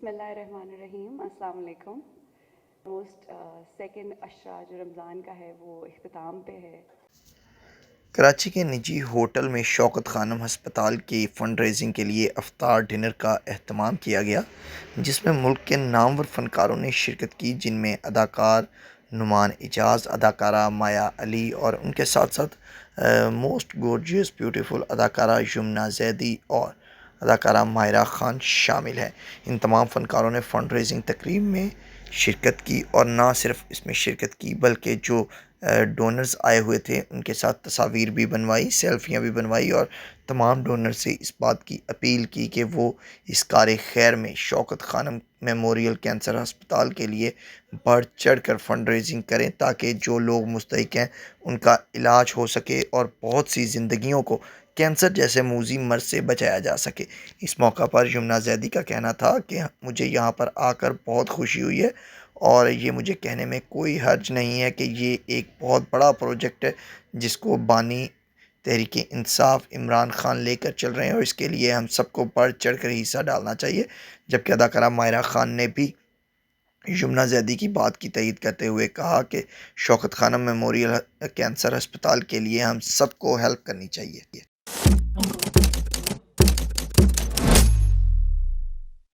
बिस्मिल्लाहिर्रहमानिर्रहीम। अस्सलाम वालेकुम। मोस्ट सेकंड अशरा जो रमज़ान का है वो इख्तिताम पे है। कराची के निजी होटल में शौकत खानम हस्पताल की फ़ंड रेजिंग के लिए अफ्तार डिनर का अहतमाम किया गया, जिसमें मुल्क के नामवर फ़नकारों ने शिरकत की, जिनमें अदाकार नुमान इजाज़, अदाकारा माया अली और उनके साथ साथ मोस्ट गॉर्जियस ब्यूटीफुल अदाकारा यमुना जैदी और अदाकारा माहिरा खान शामिल हैं। इन तमाम फ़नकारों ने फ़ंड रेजिंग तकरीब में शिरकत की और ना सिर्फ इसमें शिरकत की बल्कि जो डोनर्स आए हुए थे उनके साथ तस्वीर भी बनवाई, सेल्फियाँ भी बनवाई और तमाम डोनर से इस बात की अपील की कि वो इस कार खैर में शौकत खानम मेमोरियल कैंसर अस्पताल के लिए बढ़ चढ़ कर फंड रेजिंग करें, ताकि जो लोग मुस्तहिक हैं उनका इलाज हो सके और बहुत सी ज़िंदगियों को कैंसर जैसे मूजी मर्ज से बचाया जा सके। इस मौका पर यमुना जैदी का कहना था कि मुझे यहाँ पर आकर बहुत खुशी हुई है और ये मुझे कहने में कोई हर्ज नहीं है कि ये एक बहुत बड़ा प्रोजेक्ट है जिसको बानी तहरीक इंसाफ इमरान खान लेकर चल रहे हैं और इसके लिए हम सबको बढ़ चढ़ कर हिस्सा डालना चाहिए। जबकि अदाकारा माहिरा खान ने भी यमुना जैदी की बात की तईद करते हुए कहा कि शौकत खानम मेमोरियल कैंसर अस्पताल के लिए हम सबको हेल्प करनी चाहिए।